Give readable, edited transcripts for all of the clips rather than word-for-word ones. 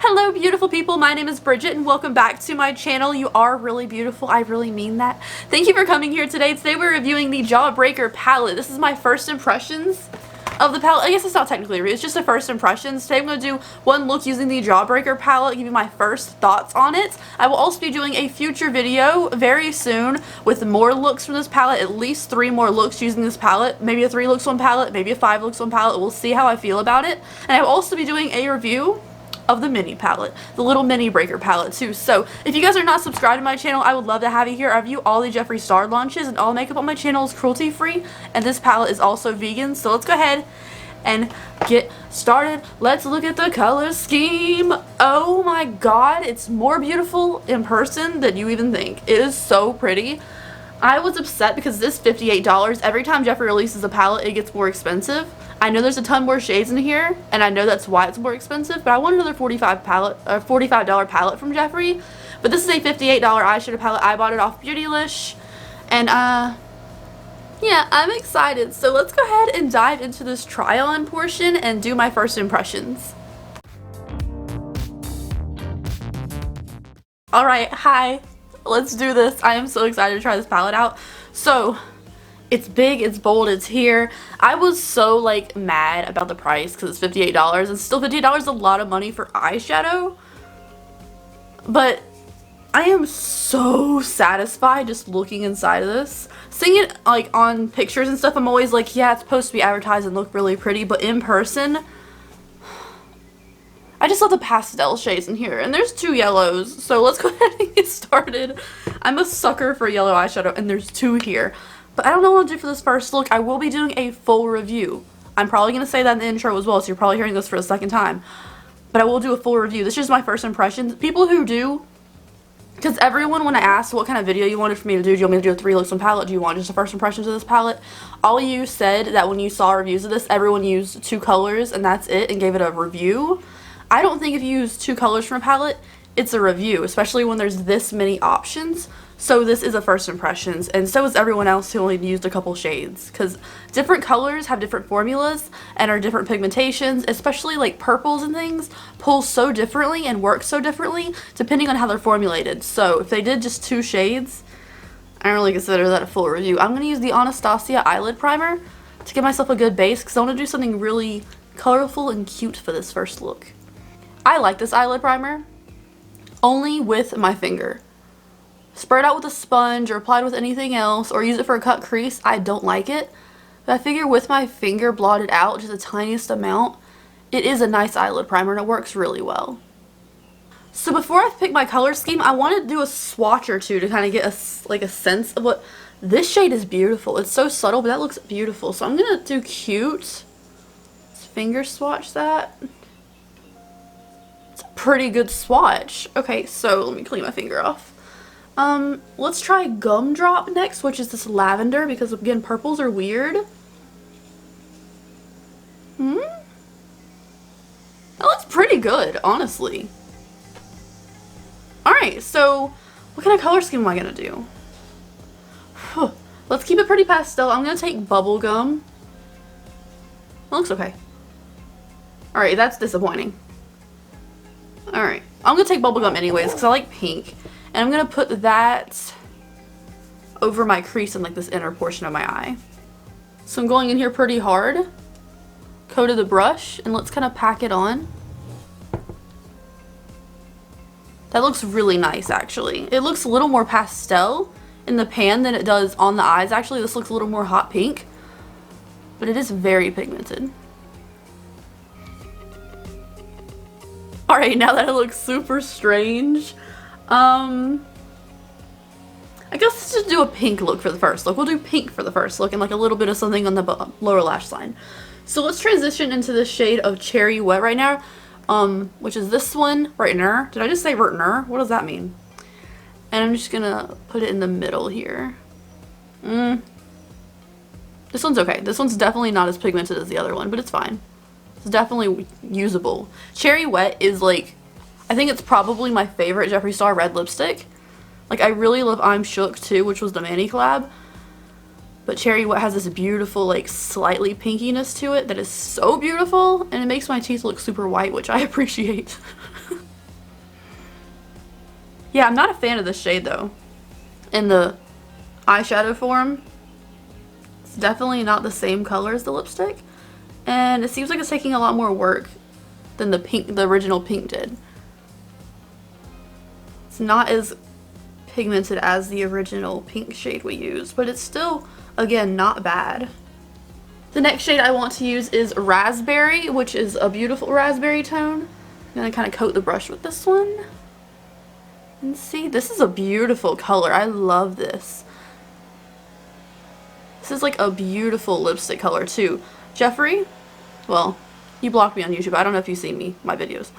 Hello beautiful people, my name is Bridget and welcome back to my channel. You are really beautiful, I really mean that. Thank you for coming here today. Today we're reviewing the Jawbreaker palette. This is my first impressions of the palette. I guess it's not technically a review, it's just a first impressions. Today I'm going to do one look using the Jawbreaker palette, give you my first thoughts on it. I will also be doing a future video very soon with more looks from this palette, at least 3 more looks using this palette. Maybe a 3 looks on palette, maybe a 5 looks on palette. We'll see how I feel about it. And I will also be doing a review of the mini palette, the little mini breaker palette too. So if you guys are not subscribed to my channel, I would love to have you here. I review all the Jeffree Star launches, and all makeup on my channel is cruelty free, and this palette is also vegan. So let's go ahead and get started. Let's look at the color scheme. Oh my god, it's more beautiful in person than you even think. It is so pretty. I was upset because this $58, every time Jeffree releases a palette, it gets more expensive. I know there's a ton more shades in here, and I know that's why it's more expensive, but I want another $45 palette from Jeffree. But this is a $58 eyeshadow palette. I bought it off Beautylish, and yeah, I'm excited. So let's go ahead and dive into this try-on portion and do my first impressions. Alright, hi. Let's do this. I am so excited to try this palette out. So it's big, it's bold, it's here. I was so like mad about the price because it's $58, and still $58 is a lot of money for eyeshadow. But I am so satisfied just looking inside of this. Seeing it like on pictures and stuff, I'm always like, yeah, it's supposed to be advertised and look really pretty, but in person, I just love the pastel shades in here, and there's 2 yellows, so let's go ahead and get started. I'm a sucker for yellow eyeshadow, and there's 2 here. But I don't know what I'll do for this first look. I will be doing a full review. I'm probably going to say that in the intro as well, so you're probably hearing this for the second time. But I will do a full review. This is just my first impressions. People who do, because everyone, when I asked what kind of video you wanted for me to do you want me to do a 3 looks on palette? Do you want just the first impressions of this palette? All you said that when you saw reviews of this, everyone used 2 colors and that's it, and gave it a review. I don't think if you use 2 colors from a palette, it's a review, especially when there's this many options. So this is a first impressions, and so is everyone else who only used a couple shades, because different colors have different formulas and are different pigmentations, especially like purples and things pull so differently and work so differently depending on how they're formulated. So if they did just 2 shades, I don't really consider that a full review. I'm going to use the Anastasia Eyelid Primer to give myself a good base, because I want to do something really colorful and cute for this first look. I like this eyelid primer only with my finger. Spread out with a sponge or applied with anything else or use it for a cut crease, I don't like it. But I figure with my finger blotted out just the tiniest amount, it is a nice eyelid primer and it works really well. So before I pick my color scheme, I want to do a swatch or 2 to kind of get a sense of what this shade is. Beautiful. It's so subtle, but that looks beautiful. So I'm going to do cute. Let's finger swatch that. It's a pretty good swatch. Okay, so let me clean my finger off. Let's try Gumdrop next, which is this lavender, because again, purples are weird. That looks pretty good, honestly. Alright, so what kind of color scheme am I gonna do? Let's keep it pretty pastel. I'm gonna take Bubblegum. That looks okay. Alright, that's disappointing. Alright, I'm gonna take Bubblegum anyways, because I like pink. And I'm going to put that over my crease in like this inner portion of my eye. So I'm going in here pretty hard. Coated the brush, and let's kind of pack it on. That looks really nice actually. It looks a little more pastel in the pan than it does on the eyes actually. This looks a little more hot pink. But it is very pigmented. Alright, now that it looks super strange, I guess let's just do a pink look for the first look. We'll do pink for the first look and like a little bit of something on the lower lash line. So let's transition into the shade of Cherry Wet right now, which is this one right now. Did I just say right now? What does that mean? And I'm just gonna put it in the middle here. This one's okay. This one's definitely not as pigmented as the other one, but it's fine. It's definitely usable. Cherry Wet is like, I think it's probably my favorite Jeffree Star red lipstick. Like, I really love I'm Shook too, which was the Manny collab. But Cherry Wet has this beautiful, like, slightly pinkiness to it that is so beautiful, and it makes my teeth look super white, which I appreciate. Yeah, I'm not a fan of this shade though. In the eyeshadow form, it's definitely not the same color as the lipstick. And it seems like it's taking a lot more work than the original pink did. It's not as pigmented as the original pink shade we used, but it's still, again, not bad. The next shade I want to use is Raspberry, which is a beautiful raspberry tone. I'm gonna kind of coat the brush with this one. And see, this is a beautiful color. I love this. This is like a beautiful lipstick color too. Jeffree, well, you blocked me on YouTube. I don't know if you see my videos.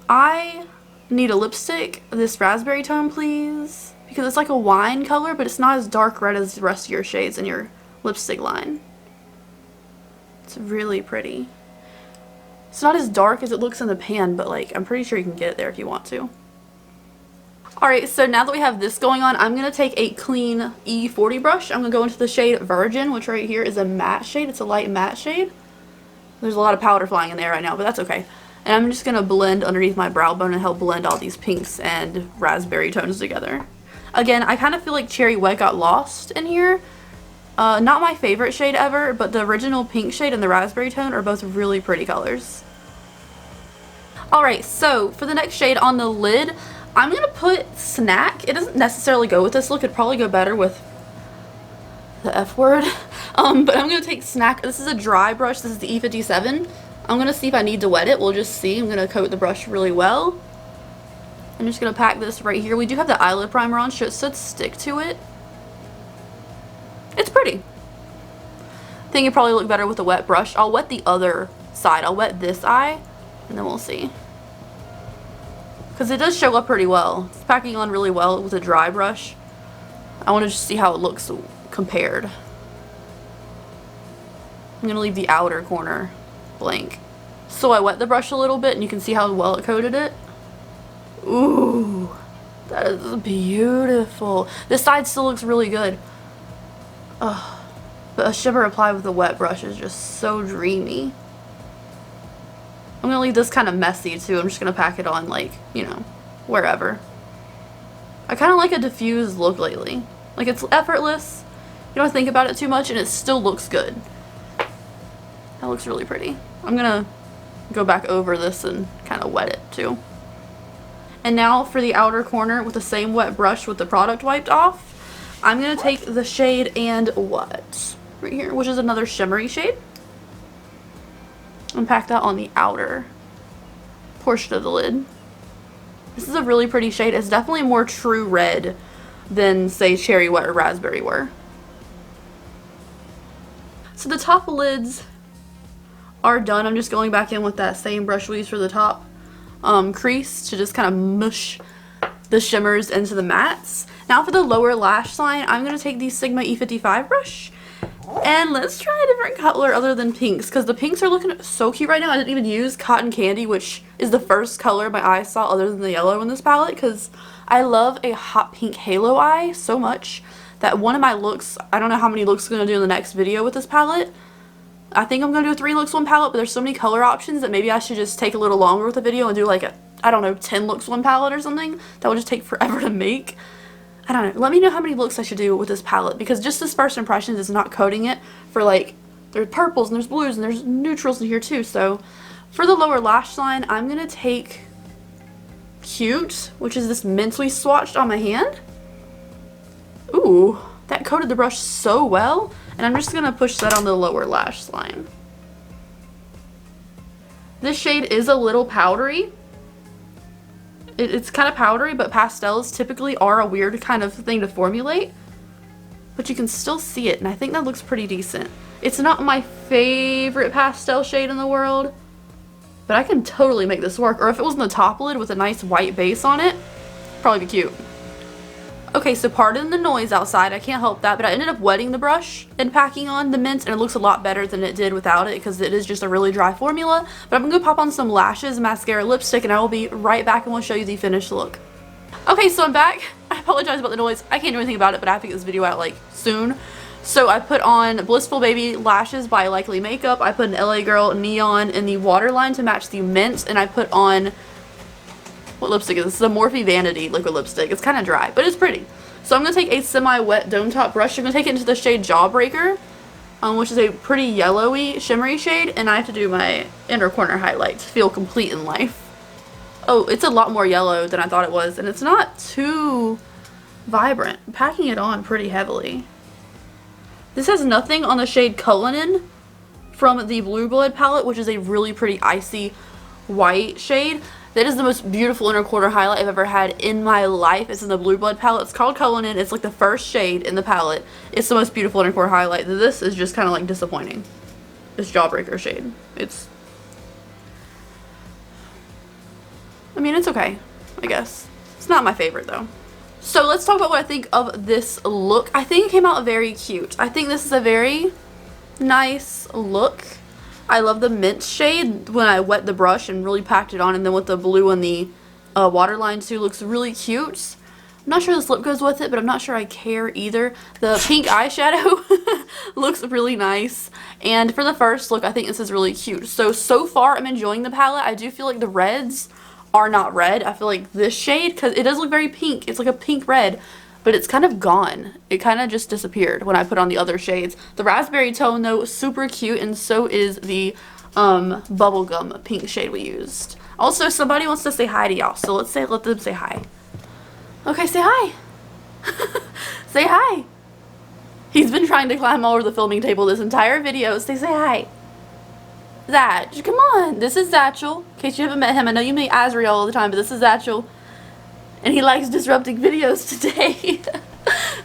I need a lipstick, this raspberry tone, please. Because it's like a wine color, but it's not as dark red as the rest of your shades in your lipstick line. It's really pretty. It's not as dark as it looks in the pan, but like, I'm pretty sure you can get it there if you want to. Alright, so now that we have this going on, I'm going to take a clean E40 brush. I'm going to go into the shade Virgin, which right here is a matte shade. It's a light matte shade. There's a lot of powder flying in there right now, but that's okay. And I'm just going to blend underneath my brow bone and help blend all these pinks and raspberry tones together. Again, I kind of feel like Cherry Wet got lost in here. Not my favorite shade ever, but the original pink shade and the raspberry tone are both really pretty colors. Alright, so for the next shade on the lid, I'm going to put Snack. It doesn't necessarily go with this look. It'd probably go better with the F word. But I'm going to take Snack. This is a dry brush. This is the E57. I'm going to see if I need to wet it. We'll just see. I'm going to coat the brush really well. I'm just going to pack this right here. We do have the eyelid primer on, so it should stick to it. It's pretty. I think it'd probably look better with a wet brush. I'll wet the other side. I'll wet this eye, and then we'll see. Because it does show up pretty well. It's packing on really well with a dry brush. I want to just see how it looks compared. I'm going to leave the outer corner blank. So I wet the brush a little bit and you can see how well it coated it. Ooh, that is beautiful. This side still looks really good. Ugh. But a shimmer applied with a wet brush is just so dreamy. I'm gonna leave this kind of messy too. I'm just gonna pack it on, like, you know, wherever. I kind of like a diffused look lately. Like, it's effortless. You don't think about it too much and it still looks good. That looks really pretty. I'm gonna go back over this and kind of wet it too. And now for the outer corner with the same wet brush with the product wiped off, I'm gonna take the shade And What right here, which is another shimmery shade, and pack that on the outer portion of the lid. This is a really pretty shade. It's definitely more true red than, say, Cherry Wet or Raspberry were. So the top lids are done. I'm just going back in with that same brush we used for the top crease to just kind of mush the shimmers into the mattes. Now for the lower lash line, I'm going to take the Sigma E55 brush. And let's try a different color other than pinks, because the pinks are looking so cute right now. I didn't even use Cotton Candy, which is the first color my eyes saw other than the yellow in this palette, because I love a hot pink halo eye so much that one of my looks, I don't know how many looks I'm going to do in the next video with this palette. I think I'm going to do a 3 looks 1 palette, but there's so many color options that maybe I should just take a little longer with the video and do like a, I don't know, 10 looks 1 palette or something. That would just take forever to make. I don't know. Let me know how many looks I should do with this palette, because just this first impressions is not coating it for, like, there's purples and there's blues and there's neutrals in here too. So for the lower lash line, I'm going to take Cute, which is this mint we swatched on my hand. Ooh, that coated the brush so well. And I'm just going to push that on the lower lash line. This shade is a little powdery. It's kind of powdery, but pastels typically are a weird kind of thing to formulate. But you can still see it, and I think that looks pretty decent. It's not my favorite pastel shade in the world, but I can totally make this work. Or if it was in the top lid with a nice white base on it, probably be cute. Okay, so pardon the noise outside, I can't help that, but I ended up wetting the brush and packing on the mint, and it looks a lot better than it did without it, because it is just a really dry formula. But I'm gonna go pop on some lashes, mascara, lipstick, and I will be right back and we'll show you the finished look. Okay, so I'm back. I apologize about the noise. I can't do anything about it, but I have to get this video out, like, soon. So I put on Blissful Baby Lashes by Likely Makeup. I put an LA Girl Neon in the waterline to match the mint, and I put on what lipstick is this? This is a Morphe Vanity liquid lipstick. It's kind of dry, but it's pretty. So I'm going to take a semi-wet dome top brush. I'm going to take it into the shade Jawbreaker, which is a pretty yellowy, shimmery shade, and I have to do my inner corner highlight to feel complete in life. Oh, it's a lot more yellow than I thought it was, and it's not too vibrant. I'm packing it on pretty heavily. This has nothing on the shade Cullinan from the Blue Blood palette, which is a really pretty icy white shade. That is the most beautiful inner corner highlight I've ever had in my life. It's in the Blue Blood palette. It's called Cullinan. It's like the first shade in the palette. It's the most beautiful inner corner highlight. This is just kind of like disappointing. This Jawbreaker shade. I mean, it's okay, I guess. It's not my favorite though. So let's talk about what I think of this look. I think it came out very cute. I think this is a very nice look. I love the mint shade when I wet the brush and really packed it on, and then with the blue and the waterline too, looks really cute. I'm not sure this lip goes with it, but I'm not sure I care either. The pink eyeshadow looks really nice, and for the first look I think this is really cute. So far I'm enjoying the palette. I do feel like the reds are not red. I feel like this shade, because it does look very pink, it's like a pink red, but it's kind of gone. It kind of just disappeared when I put on the other shades. The raspberry tone though, super cute, and so is the bubblegum pink shade we used. Also, somebody wants to say hi to y'all, so let them say hi. Okay, say hi. Say hi. He's been trying to climb all over the filming table this entire video. Say hi. Zatch, come on. This is Zatchel. In case you haven't met him, I know you meet Azrael all the time, but this is Zatchel. And he likes disrupting videos today.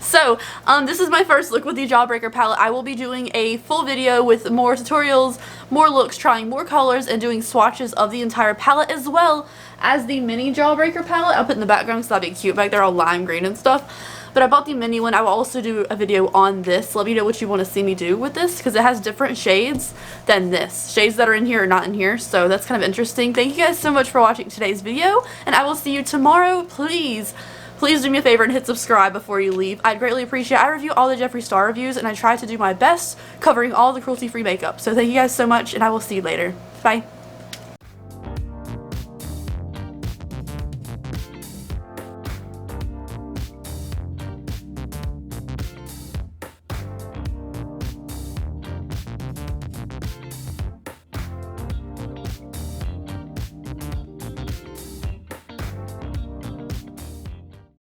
So, this is my first look with the Jawbreaker palette. I will be doing a full video with more tutorials, more looks, trying more colors, and doing swatches of the entire palette, as well as the mini Jawbreaker palette. I'll put in the background because that'll be cute back there, all lime green and stuff. But I bought the mini one. I will also do a video on this. Let me know what you want to see me do with this, because it has different shades than this. Shades that are in here are not in here, so that's kind of interesting. Thank you guys so much for watching today's video, and I will see you tomorrow. Please do me a favor and hit subscribe before you leave. I'd greatly appreciate it. I review all the Jeffree Star reviews, and I try to do my best covering all the cruelty-free makeup. So thank you guys so much, and I will see you later. Bye.